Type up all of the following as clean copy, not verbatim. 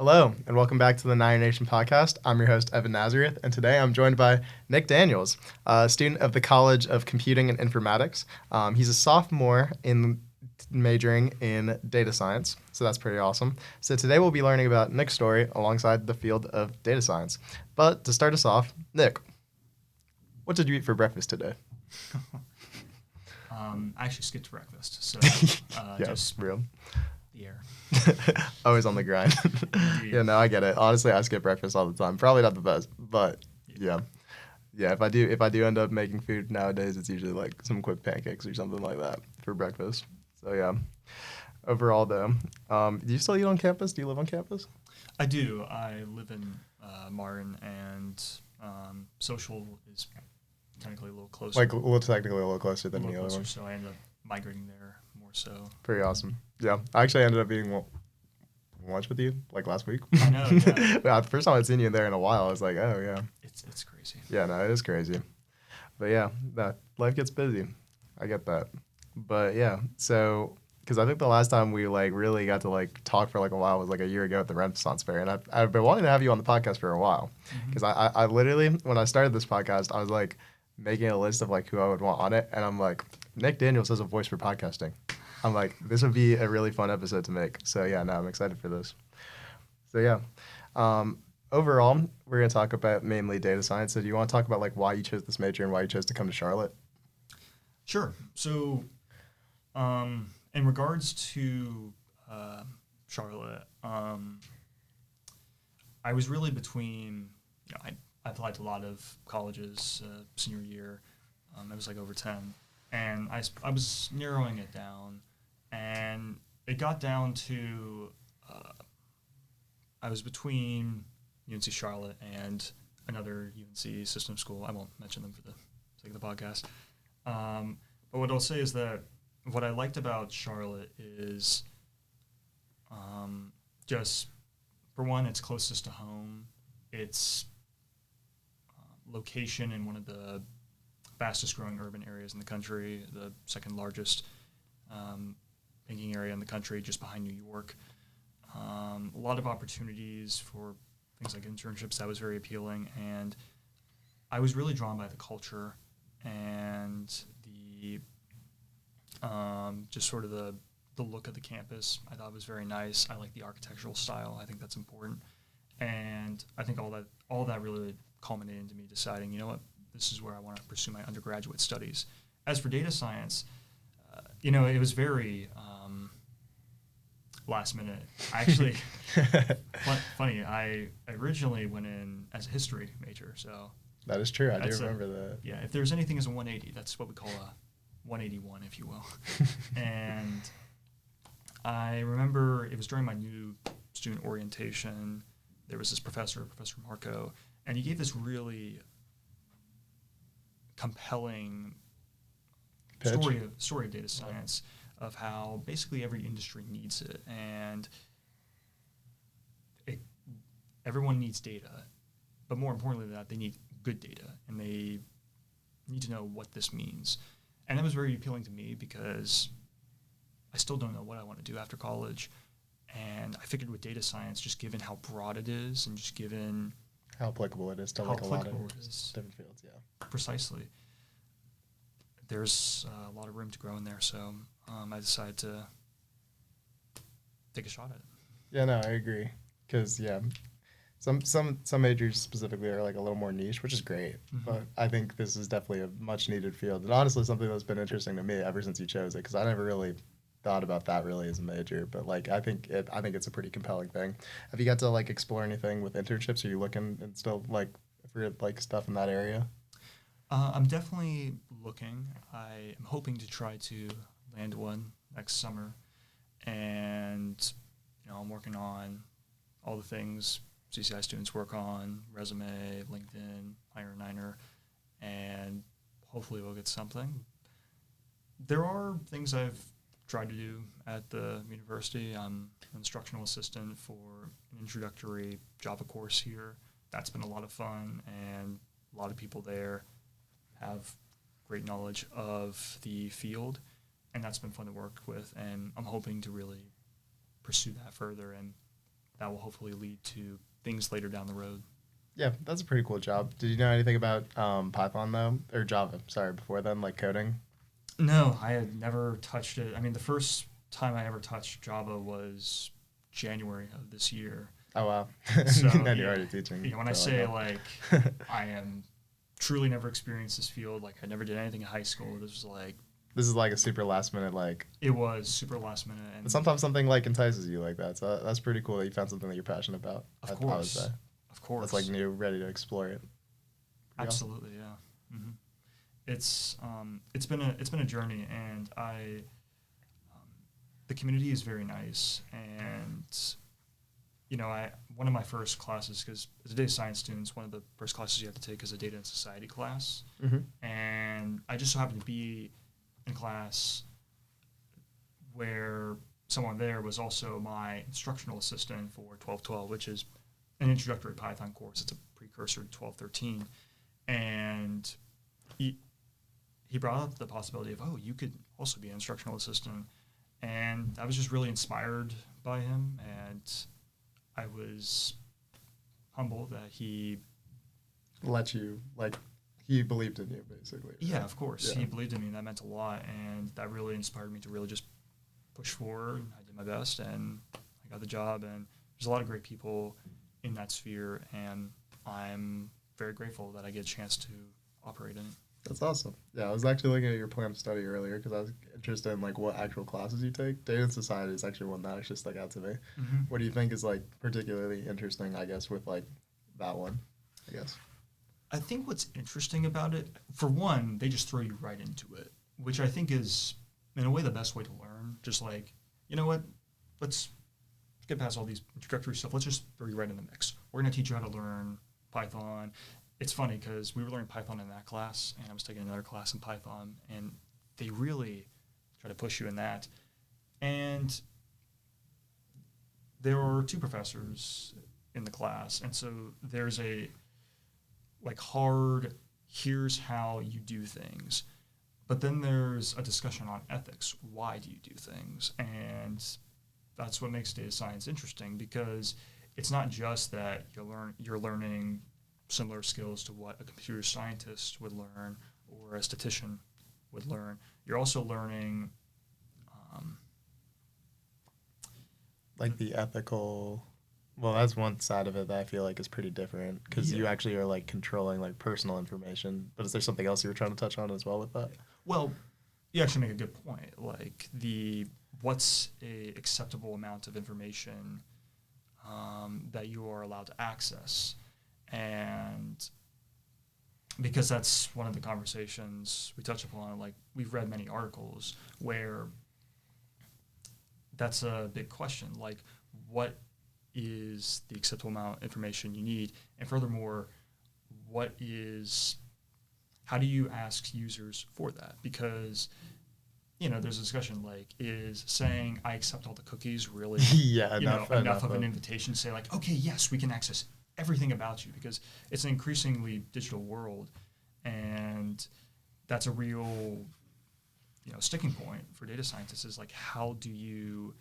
Hello, and welcome back to the Niner Nation podcast. I'm your host, Evan Nazareth, and today I'm joined by Nick Daniels, a student of the College of Computing and Informatics. He's a sophomore majoring in data science, so that's pretty awesome. So today we'll be learning about Nick's story alongside the field of data science. But to start us off, Nick, what did you eat for breakfast today? I actually skipped breakfast, so Yeah, just real. the air. Always on the grind. Indeed. Yeah, no, I get it. Honestly, I skip breakfast all the time. Probably not the best, but yeah. Yeah, if I do end up making food nowadays, it's usually like some quick pancakes or something like that for breakfast. So yeah. Overall though, do you still eat on campus? Do you live on campus? I do. I live in Martin, and Social is technically a little closer. Like technically a little closer than the other one. So I ended up migrating there more so. Pretty awesome. Yeah, I actually ended up eating lunch with you like last week. I know. Yeah. Yeah, the first time I'd seen you in there in a while, I was like, oh yeah. It's crazy. Yeah, no, it is crazy. But yeah, that life gets busy. I get that. But yeah, so because I think the last time we like really got to like talk for like a while was like a year ago at the Renaissance Fair, and I've been wanting to have you on the podcast for a while because I literally when I started this podcast I was like making a list of like who I would want on it, and I'm like Nick Daniels has a voice for podcasting. I'm like this would be a really fun episode to make. So yeah, no, I'm excited for this. So yeah. Overall, we're going to talk about mainly data science. So do you want to talk about like why you chose this major and why you chose to come to Charlotte? Sure. So, in regards to Charlotte, I was really between. I applied to a lot of colleges senior year. It was like over 10, and I was narrowing it down, and it got down to I was between UNC Charlotte and another UNC system school. I won't mention them for the sake of the podcast. But what I'll say is that what I liked about Charlotte is just, for one, it's closest to home. It's location in one of the fastest growing urban areas in the country, the second largest banking area in the country, just behind New York. A lot of opportunities for things like internships. That was very appealing, and I was really drawn by the culture and the just sort of the look of the campus. I thought it was very nice. I like the architectural style. I think that's important, and I think all that really culminated into me deciding, you know what, this is where I want to pursue my undergraduate studies. As for data science, it was very last minute. Actually, funny. I originally went in as a history major, so That is true. I do remember that. Yeah, if there's anything as a 180, that's what we call a 181, if you will. And I remember it was during my new student orientation. There was this Professor Marco, and he gave this really compelling story of data science, of how basically every industry needs it, and everyone needs data, but more importantly than that, they need good data, and they need to know what this means. And that was very appealing to me because I still don't know what I want to do after college, and I figured with data science, just given how broad it is, and just given how applicable it is to like a lot of different fields, yeah. Precisely. There's a lot of room to grow in there, so I decided to take a shot at it. Yeah, no, I agree. Because, yeah, some majors specifically are like a little more niche, which is great. But I think this is definitely a much needed field. And honestly, something that's been interesting to me ever since you chose it, because I never really thought about that really as a major. But like, I think it's a pretty compelling thing. Have you got to like explore anything with internships? Are you looking and still like for like stuff in that area? I'm definitely looking. I am hoping to try to land one next summer, and I'm working on all the things CCI students work on: resume, LinkedIn, Hire Niner, and hopefully we'll get something. There are things I've tried to do at the university. I'm an instructional assistant for an introductory Java course here. That's been a lot of fun, and a lot of people there have great knowledge of the field, and that's been fun to work with, and I'm hoping to really pursue that further and that will hopefully lead to things later down the road. Yeah, that's a pretty cool job. Did you know anything about Python though, or Java? Sorry, before then, like coding. No, I had never touched it. I mean, the first time I ever touched Java was January of this year. Oh wow! So Then you're yeah, already teaching. when I say like I am truly never experienced this field, like I never did anything in high school. This was like this is like a super last minute like. it was super last minute, and But sometimes something like entices you like that. So that's pretty cool that you found something that you're passionate about. of I would course, say. of course, That's like new, ready to explore it. Pretty absolutely, yeah. It's been a journey, and the community is very nice, and one of my first classes, because as a data science student, one of the first classes you have to take is a data and society class, and I just so happened to be in class where someone there was also my instructional assistant for 1212, which is an introductory Python course. It's a precursor to 1213, and he brought up the possibility of, oh, you could also be an instructional assistant, and I was just really inspired by him, and I was humbled that he let you like he believed in you basically. Right? Yeah, of course. Yeah. He believed in me, and that meant a lot, and that really inspired me to really just push forward. I did my best, and I got the job, and there's a lot of great people in that sphere, and I'm very grateful that I get a chance to operate in it. That's awesome. Yeah, I was actually looking at your plan of study earlier because I was interested in like what actual classes you take. Data and society is actually one that actually stuck out to me. Mm-hmm. What do you think is like particularly interesting, I guess, with like that one, I guess? I think what's interesting about it, for one, they just throw you right into it, which I think is, in a way, the best way to learn. Just like, you know what, let's get past all these introductory stuff. Let's just throw you right in the mix. We're going to teach you how to learn Python. It's funny because we were learning Python in that class, and I was taking another class in Python, and they really try to push you in that. And there were two professors in the class, and so there's a hard, here's how you do things. But then there's a discussion on ethics. Why do you do things? And that's what makes data science interesting, because it's not just that you're learning similar skills to what a computer scientist would learn or a statistician would learn. You're also learning like the ethical. Well, that's one side of it that I feel like is pretty different because you actually are like controlling like personal information. But is there something else you were trying to touch on as well with that? Well, you actually make a good point. Like what's a acceptable amount of information that you are allowed to access, and because that's one of the conversations we touch upon. Like, we've read many articles where that's a big question. Like, what is the acceptable amount of information you need? And furthermore, how do you ask users for that? Because, there's a discussion like, is saying I accept all the cookies really enough of an invitation to say like, okay, yes, we can access everything about you, because it's an increasingly digital world, and that's a real sticking point for data scientists, is like, how do you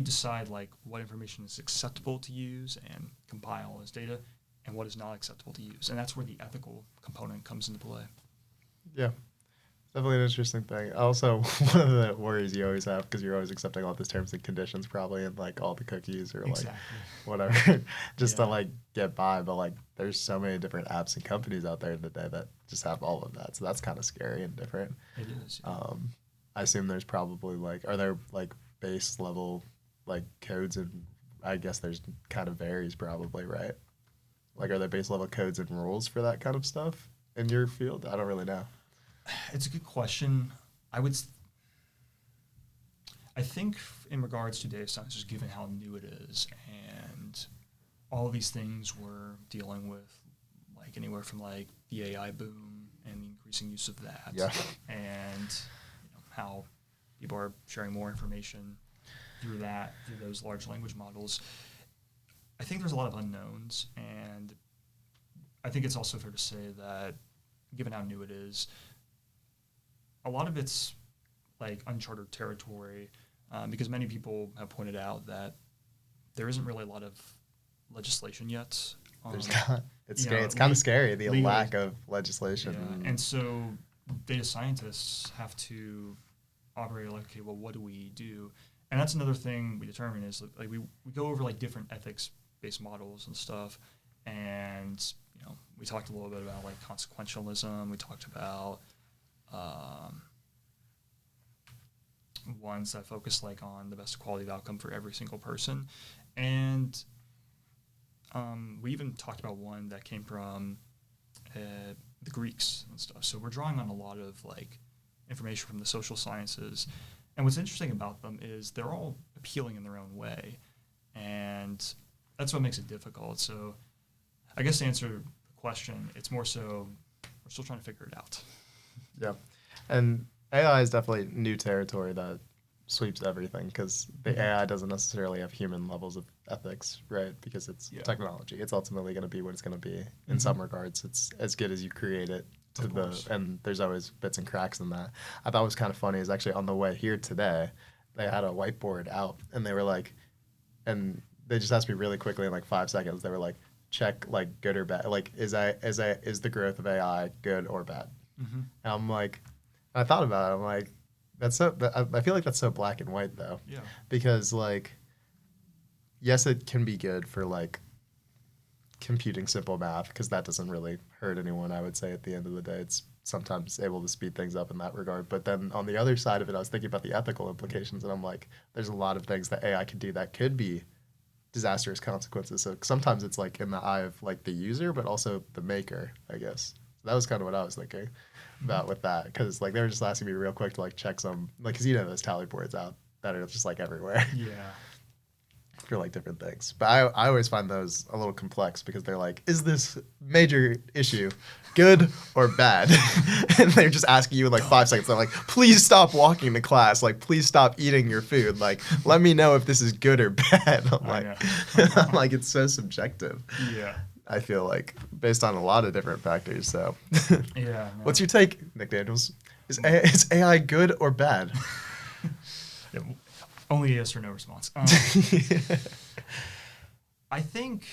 decide like what information is acceptable to use and compile as data, and what is not acceptable to use? And that's where the ethical component comes into play. Yeah, definitely an interesting thing. Also, one of the worries you always have, because you're always accepting all these terms and conditions probably, and like all the cookies or like whatever, just to like get by. But like, there's so many different apps and companies out there today that just have all of that. So that's kind of scary and different. It is. Yeah. I assume there's probably are there like base level like codes, and I guess there's kind of varies probably, right? Like, are there base level codes and rules for that kind of stuff in your field? I don't really know. It's a good question. I think in regards to data science, just given how new it is, and all of these things we're dealing with, like anywhere from like the AI boom and the increasing use of that, and how people are sharing more information through those large language models. I think there's a lot of unknowns, and I think it's also fair to say that, given how new it is, a lot of it's like uncharted territory, because many people have pointed out that there isn't really a lot of legislation yet. There's not. It's you scary. know, It's kind of scary, the legally. lack of legislation. Yeah. And so data scientists have to operate like, okay, well, what do we do? And that's another thing we determine is like we go over like different ethics-based models and stuff. And, we talked a little bit about like consequentialism. We talked about ones that focus like on the best quality of outcome for every single person. And we even talked about one that came from the Greeks and stuff. So we're drawing on a lot of like information from the social sciences. And what's interesting about them is they're all appealing in their own way. And that's what makes it difficult. So I guess to answer the question, it's more so we're still trying to figure it out. Yeah. And AI is definitely new territory that sweeps everything because the AI doesn't necessarily have human levels of ethics, right? Because it's technology. It's ultimately going to be what it's going to be. In some regards, it's as good as you create it and there's always bits and cracks in that. I thought was kind of funny is actually on the way here today, they had a whiteboard out and they were like, and they just asked me really quickly in like 5 seconds. They were like, check like good or bad. Like, is the growth of AI good or bad? Mm-hmm. And I'm like, I thought about it. I'm like, I feel like that's so black and white though. Yeah. Because like, yes, it can be good for like computing simple math because that doesn't really hurt anyone. I would say at the end of the day, it's sometimes able to speed things up in that regard. But then on the other side of it, I was thinking about the ethical implications, and I'm like, there's a lot of things that AI could do that could be disastrous consequences. So sometimes it's like in the eye of like the user, but also the maker, I guess. So that was kind of what I was thinking about with that, because like they were just asking me real quick to like check some, like, because those tally boards out that are just like everywhere. Yeah. For like different things. But I always find those a little complex because they're like, is this major issue good or bad? And they're just asking you in like 5 seconds. They're like, please stop walking to class. Like, please stop eating your food. Like, let me know if this is good or bad. I'm like, it's so subjective. Yeah. I feel like based on a lot of different factors. So yeah. No. What's your take, Nick Daniels? Is AI good or bad? Yeah. Only a yes or no response. I think,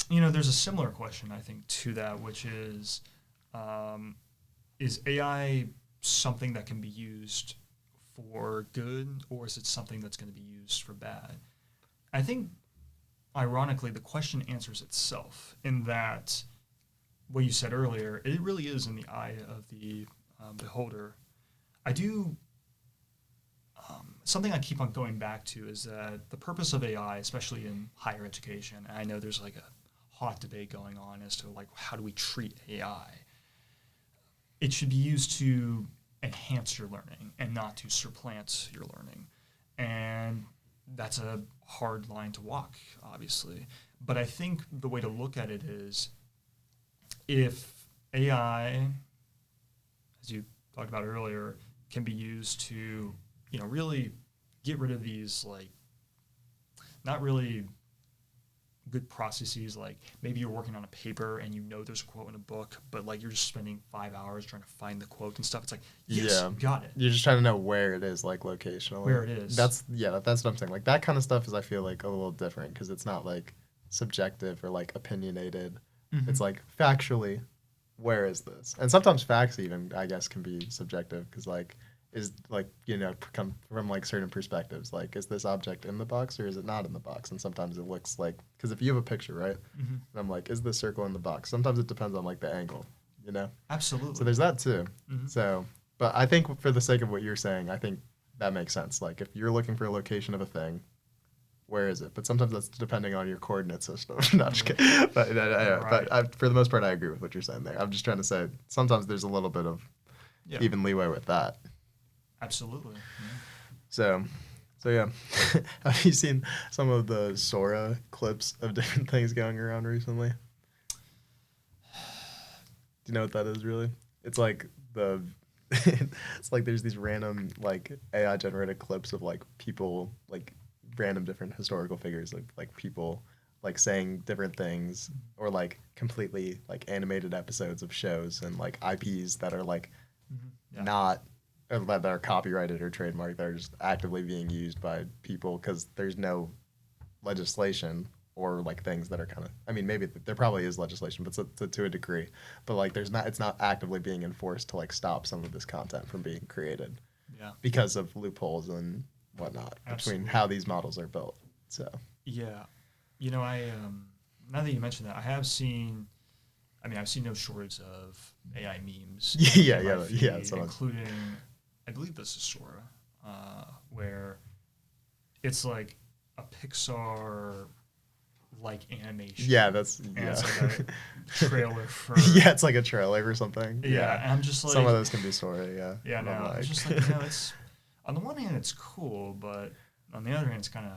there's a similar question, I think, to that, which is AI something that can be used for good, or is it something that's going to be used for bad? I think, ironically, the question answers itself in that what you said earlier, it really is in the eye of the beholder. I do... something I keep on going back to is that the purpose of AI, especially in higher education, and I know there's like a hot debate going on as to like how do we treat AI. It should be used to enhance your learning and not to supplant your learning. And that's a hard line to walk, obviously. But I think the way to look at it is if AI, as you talked about earlier, can be used to really get rid of these, like, not really good processes. Like, maybe you're working on a paper and there's a quote in a book, but, like, you're just spending 5 hours trying to find the quote and stuff. It's like, yes, got it. You're just trying to know where it is, like, locationally. Where it is. That's what I'm saying. Like, that kind of stuff is, I feel like, a little different because it's not, like, subjective or, like, opinionated. Mm-hmm. It's, like, factually, where is this? And sometimes facts even, I guess, can be subjective because, like, is like come from like certain perspectives, like is this object in the box or is it not in the box? And sometimes it looks like, because if you have a picture, right, and I'm like, is this circle in the box? Sometimes it depends on like the angle, Absolutely. So there's that too. So but I think for the sake of what you're saying, I think that makes sense. Like if you're looking for a location of a thing, where is it? But sometimes that's depending on your coordinate system. Not just kidding. But for the most part, I agree with what you're saying there. I'm just trying to say sometimes there's a little bit of even leeway with that. Absolutely. Yeah. So yeah. Have you seen some of the Sora clips of different things going around recently? Do you know what that is really? It's like it's like there's these random like AI generated clips of like people, like random different historical figures, like people like saying different things, or like completely like animated episodes of shows and like IPs that are like not that are copyrighted or trademarked that are just actively being used by people because there's no legislation or like things that are kind of, I mean, maybe there probably is legislation, but to a degree, but like it's not actively being enforced to like stop some of this content from being created. Yeah. Because of loopholes and whatnot Absolutely. between how these models are built. So Yeah. I now that you mentioned that, I've seen no shortage of AI memes. yeah, in my yeah, feed, yeah. So including, I believe this is Sora, where it's like a Pixar like animation. yeah, that's And yeah. it's like a trailer for yeah, it's like a trailer or something. yeah. And I'm just like, some of those can be story. Yeah, yeah, and I'm no, it's like, just like it's on the one hand it's cool, but on the other hand it's kind of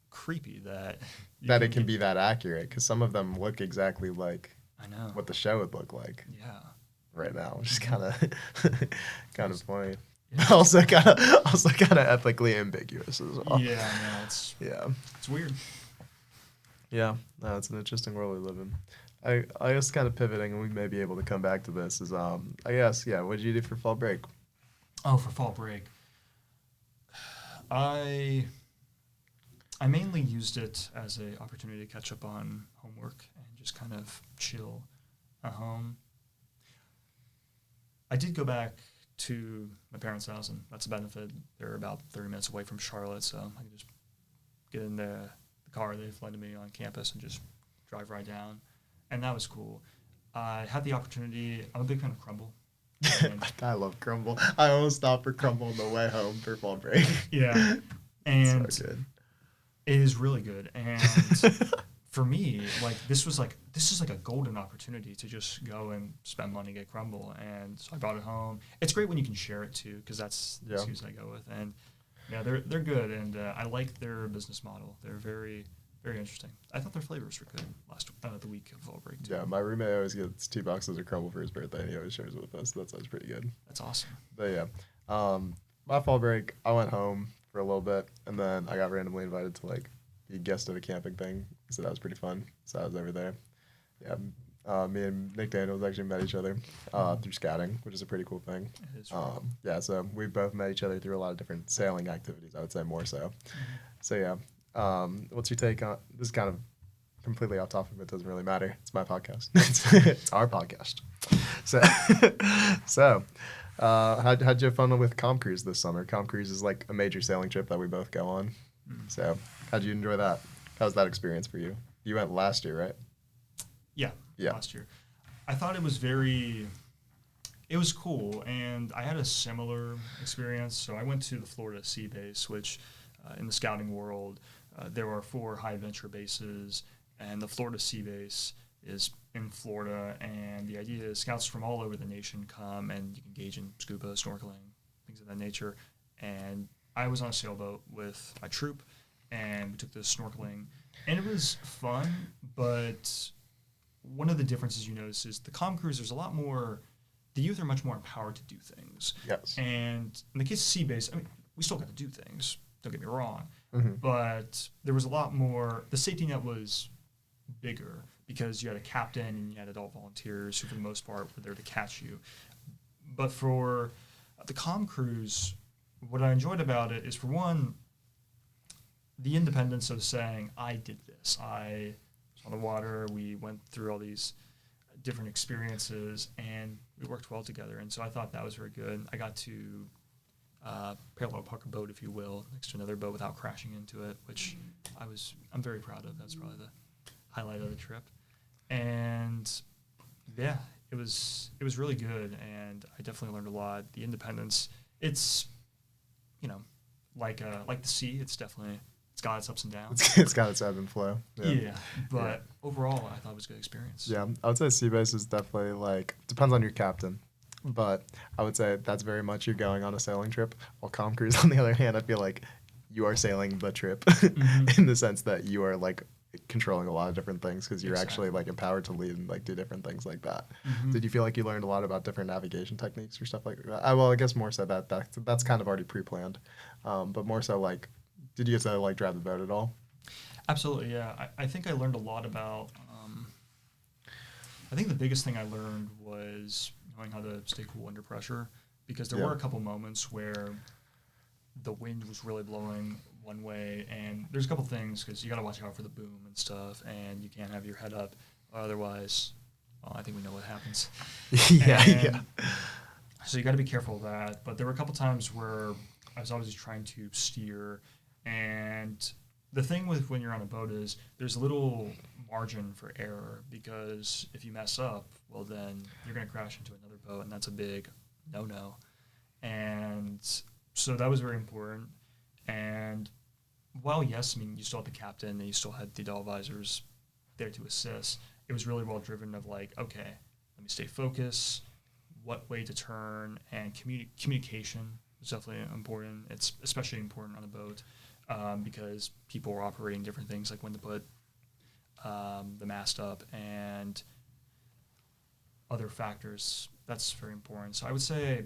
creepy that that it can be that accurate because some of them look exactly like I know what the show would look like yeah right now, which is kind of kind of funny. yeah. also kind of ethically ambiguous as well. Yeah, no, it's weird. Yeah, no, it's an interesting world we live in. I guess kind of pivoting, and we may be able to come back to this. Is I guess yeah. What did you do for fall break? Oh, for fall break, I mainly used it as a opportunity to catch up on homework and just kind of chill at home. I did go back to my parents' house, and that's a benefit. They're about 30 minutes away from Charlotte, so I can just get in the car they flooded me on campus and just drive right down, and that was cool. I had the opportunity. I'm a big fan of Crumble. I love Crumble. I almost stopped for Crumble on the way home for fall break. Yeah, and so good. it is really good. And for me, like this is like a golden opportunity to just go and spend money, get Crumble, and so I brought it home. It's great when you can share it too, because that's the excuse I go with. And yeah, they're good, and I like their business model. They're very very interesting. I thought their flavors were good the week of fall break too. Yeah, my roommate always gets 2 boxes of Crumble for his birthday, and he always shares it with us. That sounds pretty good. That's awesome. But yeah, my fall break, I went home for a little bit, and then I got randomly invited to like be a guest at a camping thing, so that was pretty fun. So I was over there. Yeah, me and Nick Daniels actually met each other through scouting, which is a pretty cool thing. It is really cool. Yeah, so we both met each other through a lot of different sailing activities, I would say more so. So yeah, what's your take on this? Is kind of completely off topic, but it doesn't really matter. It's my podcast. It's our podcast. So, how'd you have fun with Com Cruise this summer? Com Cruise is like a major sailing trip that we both go on. So, how'd you enjoy that? How was that experience for you? You went last year, right? Yeah. Last year. I thought it was cool, and I had a similar experience. So I went to the Florida Sea Base, which in the scouting world, there are 4 high adventure bases, and the Florida Sea Base is in Florida, and the idea is scouts from all over the nation come, and you can engage in scuba, snorkeling, things of that nature. And I was on a sailboat with my troop, and we took this snorkeling, and it was fun, but one of the differences you notice is the Com Cruise, there's a lot more, the youth are much more empowered to do things. Yes. And in the case of Sea Base, I mean, we still got to do things, don't get me wrong, Mm-hmm. but there was a lot more, the safety net was bigger because you had a captain and you had adult volunteers who for the most part were there to catch you. But for the Com Cruise, what I enjoyed about it is, for one, the independence of saying, I did this. I was on the water, we went through all these different experiences, and we worked well together. And so I thought that was very good. I got to parallel park a boat, if you will, next to another boat without crashing into it, which I'm very proud of. That's probably the highlight of the trip. And yeah, it was really good, and I definitely learned a lot. The independence, it's, like the sea, it's got its ups and downs. It's got its ebb and flow. Yeah, but overall, I thought it was a good experience. Yeah, I would say Sea Base is definitely depends on your captain, but I would say that's very much you're going on a sailing trip. While Com Cruise, on the other hand, I feel like you are sailing the trip in the sense that you are controlling a lot of different things because you're actually empowered to lead and do different things like that. Did you feel like you learned a lot about different navigation techniques or stuff like that? Well, I guess more so that's kind of already pre-planned, but more so did you get to drive the boat at all? Absolutely, yeah. I think I learned a lot about. I think the biggest thing I learned was knowing how to stay cool under pressure, because there were a couple moments where the wind was really blowing one way, and there's a couple things because you got to watch out for the boom and stuff, and you can't have your head up, otherwise, well, I think we know what happens. Yeah. So you got to be careful of that. But there were a couple times where I was always trying to steer, and the thing with when you're on a boat is there's a little margin for error, because if you mess up, well, then you're going to crash into another boat, and that's a big no-no. And so that was very important. And while, yes, I mean, you still had the captain and you still had the advisors there to assist, it was really well driven of like, okay, let me stay focused, what way to turn, and communication is definitely important. It's especially important on a boat because people are operating different things, like when to put the mast up and other factors. That's very important. So I would say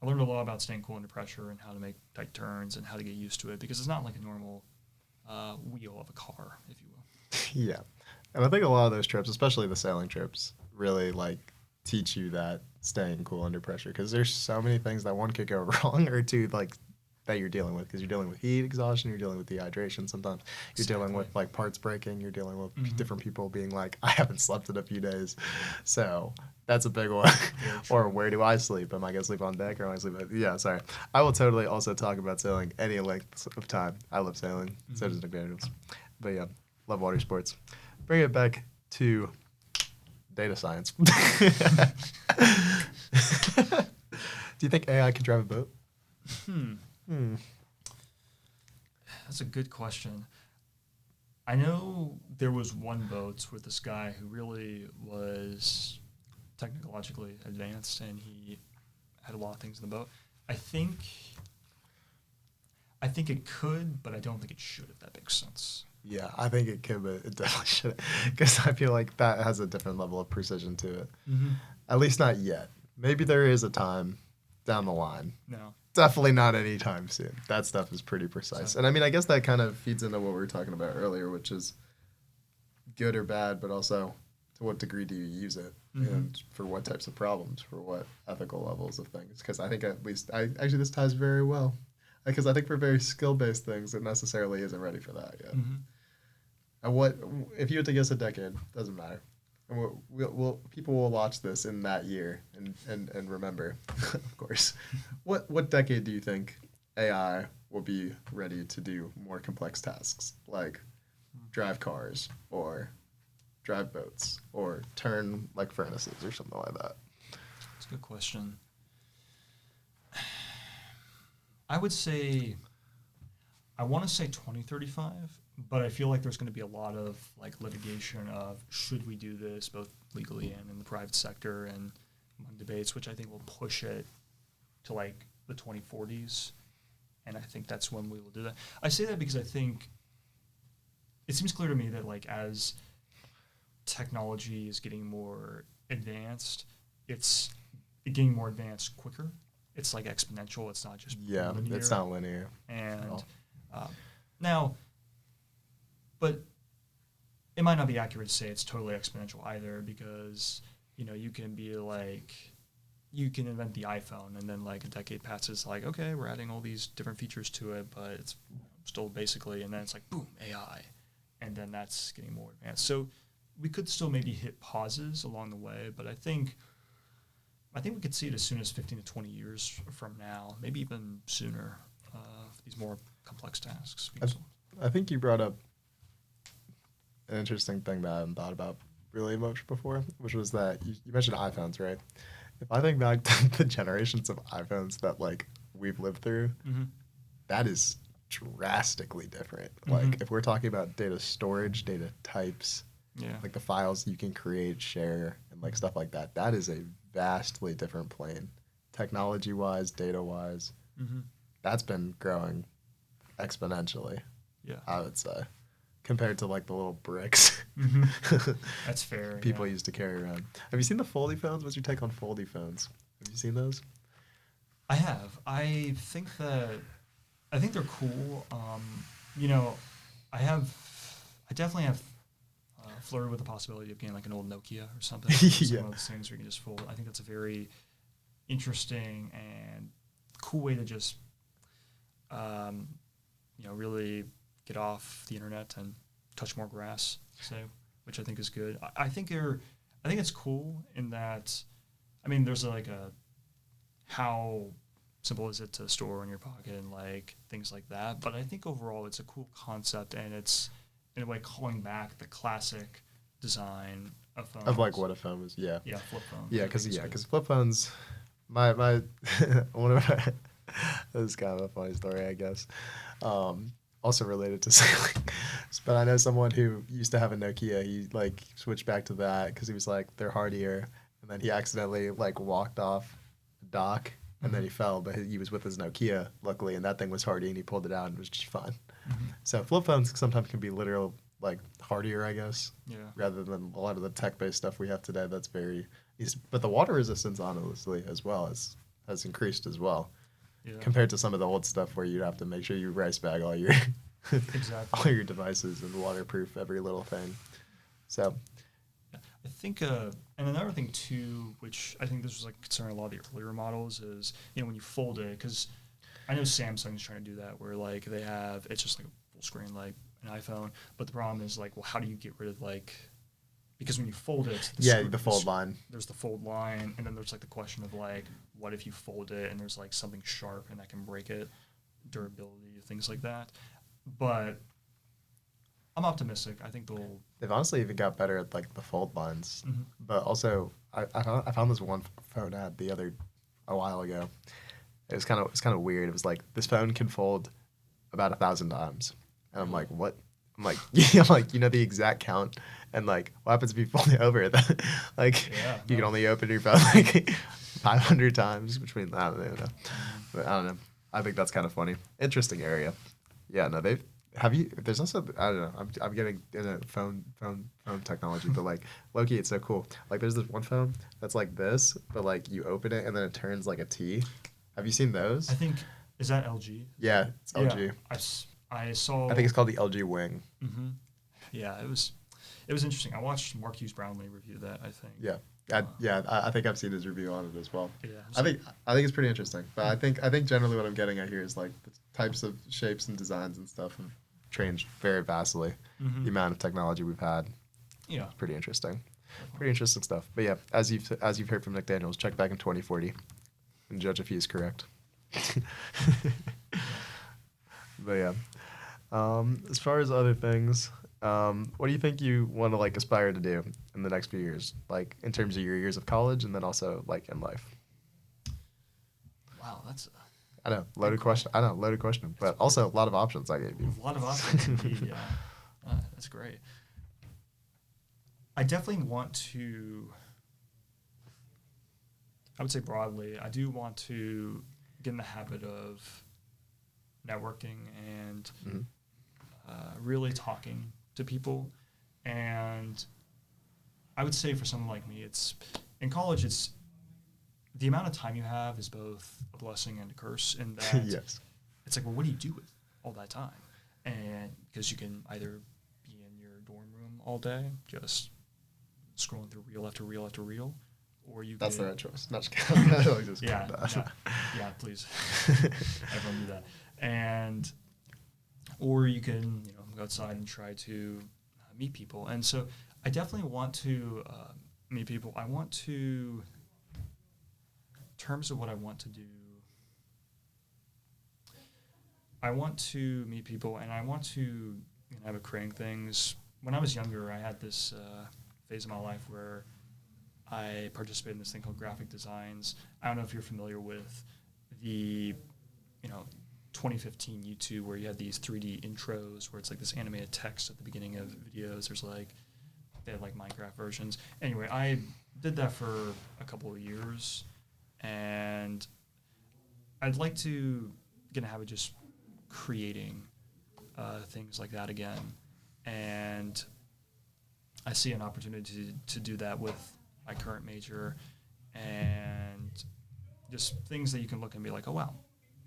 I learned a lot about staying cool under pressure and how to make tight turns and how to get used to it, because it's not like a normal wheel of a car, if you will. Yeah. And I think a lot of those trips, especially the sailing trips, really like teach you that staying cool under pressure, because there's so many things that one could go wrong, or two like that you're dealing with, because you're dealing with heat exhaustion, you're dealing with dehydration sometimes, you're dealing with like parts breaking, you're dealing with different people being like, I haven't slept in a few days, so that's a big one. Or where do I sleep? Am I gonna sleep on deck, or am I sleep sorry, I will totally also talk about sailing any length of time. I love sailing. So does Nick Daniels. But yeah, love water sports. Bring it back to data science. Do you think AI can drive a boat? That's a good question. I know there was one boat with this guy who really was technologically advanced, and he had a lot of things in the boat. I think it could, but I don't think it should, if that makes sense. Yeah, I think it could, but it definitely shouldn't, because I feel like that has a different level of precision to it. At least not yet. Maybe there is a time down the line. No. Definitely not anytime soon. That stuff is pretty precise. And I mean, I guess that kind of feeds into what we were talking about earlier, which is good or bad, but also to what degree do you use it, and for what types of problems, for what ethical levels of things. Because I think actually this ties very well. Because I think for very skill-based things, it necessarily isn't ready for that yet. And what if you had to guess a decade? Doesn't matter. And people will watch this in that year and remember, of course. What decade do you think AI will be ready to do more complex tasks, like drive cars or drive boats or turn like furnaces or something like that? That's a good question. I would say, I want to say 2035, but I feel like there's going to be a lot of like litigation of should we do this both legally and in the private sector, and among debates, which I think will push it to like the 2040s. And I think that's when we will do that. I say that because I think it seems clear to me that like as technology is getting more advanced, it's getting more advanced quicker. It's like exponential. It's not just linear. It's not linear. And now, but it might not be accurate to say it's totally exponential either, because you can be like, you can invent the iPhone and then like a decade passes, like, okay, we're adding all these different features to it, but it's still basically, and then it's like boom, AI, and then that's getting more advanced. So we could still maybe hit pauses along the way, but I think we could see it as soon as 15 to 20 years from now, maybe even sooner, for these more complex tasks. I think you brought up an interesting thing that I hadn't thought about really much before, which was that you mentioned iPhones, right? If I think back to the generations of iPhones that like we've lived through, that is drastically different. Like if we're talking about data storage, data types, like the files you can create, share, and like stuff like that, that is a vastly different plane, technology-wise, data-wise. That's been growing exponentially. Yeah, I would say, compared to like the little bricks. That's fair. People used to carry around. Have you seen the foldy phones? What's your take on foldy phones? Have you seen those? I have. I think they're cool. I definitely have flirted with the possibility of getting like an old Nokia or something. Some of those things where you can just fold. I think that's a very interesting and cool way to just really get off the internet and touch more grass. So, which I think is good. I think it's cool in that. I mean, there's like a how simple is it to store in your pocket and like things like that. But I think overall it's a cool concept, and it's in a way calling back the classic design of phones. Of like what a phone was, yeah. Yeah, flip phones. Yeah, because flip phones, my one of my, this is kind of a funny story, I guess. Also related to sailing, but I know someone who used to have a Nokia. He like switched back to that because he was like they're hardier, and then he accidentally like walked off a dock, and then he fell, but he was with his Nokia luckily, and that thing was hardy, and he pulled it out and it was just fine. So flip phones sometimes can be literal like hardier, I guess. Yeah. Rather than a lot of the tech-based stuff we have today, that's very easy. But the water resistance, honestly, as well has increased as well. Yeah. Compared to some of the old stuff where you'd have to make sure you rice bag all your all your devices and waterproof every little thing. So I think, and another thing too, which I think this was like concerning a lot of the earlier models, is when you fold it, because I know Samsung's trying to do that, where like it's just like a full screen like an iPhone, but the problem is like, well, how do you get rid of like, because when you fold it, the fold line. There's the fold line, and then there's like the question of like, what if you fold it and there's like something sharp and that can break it, durability, things like that. But I'm optimistic. I think they've honestly even got better at like the fold lines. But also, I found this one phone ad a while ago. It was kind of weird. It was like this phone can fold about 1,000 times, and I'm like, what? I'm like, the exact count, and like, what happens if you fold it over? Like, you can only open your phone like 500 times between. I don't know, but I don't know. I think that's kind of funny. Interesting area. Yeah, no, there's also, I don't know, I'm getting into phone technology, but like, low-key, it's so cool. Like, there's this one phone that's like this, but like, you open it and then it turns like a T. Have you seen those? I think, is that LG? Yeah, it's LG. Yeah, I saw. I think it's called the LG Wing. Yeah, it was interesting. I watched Mark Hughes Brownlee review that, I think. Yeah. I think I've seen his review on it as well. Yeah, I think it's pretty interesting. But I think generally what I'm getting at here is like the types of shapes and designs and stuff have changed very vastly. The amount of technology we've had. Yeah. It's pretty interesting. Pretty interesting stuff. But yeah, as you've heard from Nick Daniels, check back in 2040 and judge if he is correct. But yeah. As far as other things, what do you think you want to like aspire to do in the next few years, like in terms of your years of college and then also like in life? Wow, I know, loaded question, but also a lot of options I gave you. A lot of options indeed, yeah. That's great. I definitely want to, I would say broadly, I do want to get in the habit of networking and really talking to people. And I would say for someone like me, in college, it's the amount of time you have is both a blessing and a curse in that yes. It's like, well, what do you do with all that time? And because you can either be in your dorm room all day, just scrolling through reel after reel after reel, or you That's can, the right choice. Not just yeah, please. Everyone do that. And or you can go outside and try to meet people. And so I definitely want to meet people. I want to, in terms of what I want to do, I want to meet people, and I want to have a creating things. When I was younger, I had this phase of my life where I participated in this thing called graphic designs. I don't know if you're familiar with the 2015 YouTube where you had these 3D intros where it's like this animated text at the beginning of videos. They had like Minecraft versions. Anyway, I did that for a couple of years, and I'd like to get in the habit of just creating things like that again. And I see an opportunity to do that with my current major, and just things that you can look and be like, oh wow,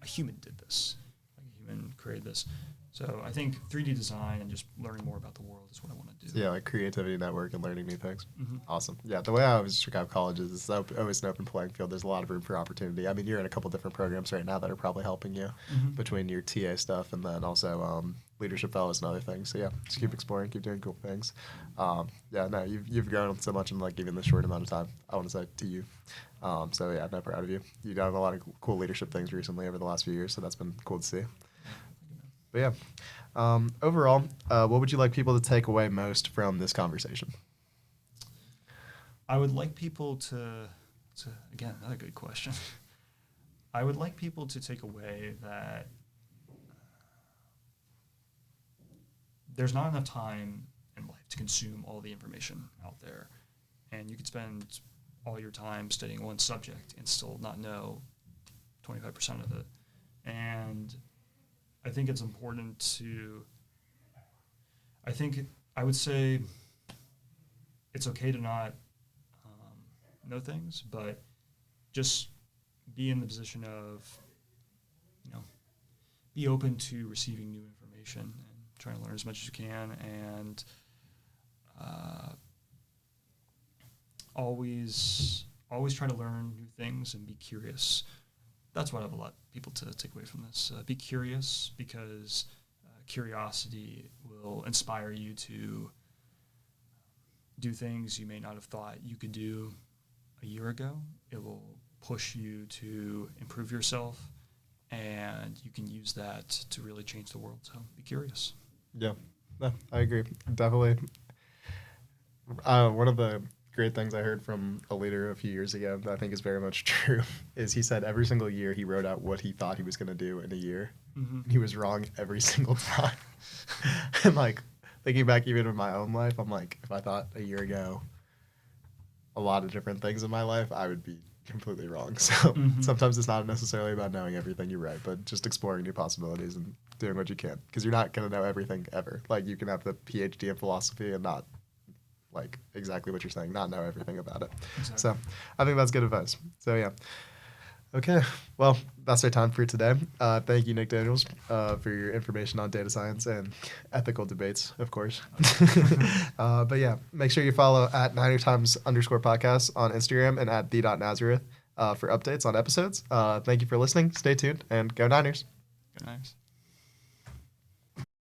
a human did this, like a human created this. So I think 3D design and just learning more about the world is what I want to do. Yeah, like creativity network and learning new things. Mm-hmm. Awesome. Yeah, the way I always check out colleges is always an open playing field. There's a lot of room for opportunity. I mean, you're in a couple different programs right now that are probably helping you Mm-hmm. between your TA stuff and then also leadership fellows and other things. So yeah, just keep exploring, keep doing cool things. Yeah, no, you've grown so much in like even the short amount of time. I want to say to you. So yeah, I'm not proud of you. You've done a lot of cool leadership things recently over the last few years, so that's been cool to see. But yeah, overall, what would you like people to take away most from this conversation? I would like people to again, another good question. I would like people to take away that there's not enough time in life to consume all the information out there. And you could spend all your time studying one subject and still not know 25% of it. And I think it's important to, I would say it's okay to not know things, but just be in the position of, be open to receiving new information and trying to learn as much as you can, and always try to learn new things and be curious. That's what I would like people to take away from this. Be curious, because curiosity will inspire you to do things you may not have thought you could do a year ago. It will push you to improve yourself, and you can use that to really change the world. So be curious. Yeah, no, I agree. Definitely. One of the great things I heard from a leader a few years ago that I think is very much true is he said every single year he wrote out what he thought he was going to do in a year. Mm-hmm. He was wrong every single time. And like thinking back even in my own life, I'm like, if I thought a year ago a lot of different things in my life, I would be completely wrong. So sometimes it's not necessarily about knowing everything you write, but just exploring new possibilities and doing what you can, because you're not going to know everything ever. Like you can have the PhD in philosophy and not like exactly what you're saying, not know everything about it. Exactly. So I think that's good advice. So yeah. Okay, well, that's our time for today. Thank you, Nick Daniels, for your information on data science and ethical debates, of course. But yeah, make sure you follow at @NinerTimes_podcast on Instagram and at @the.Nazareth for updates on episodes. Thank you for listening. Stay tuned and go Niners. Go Niners.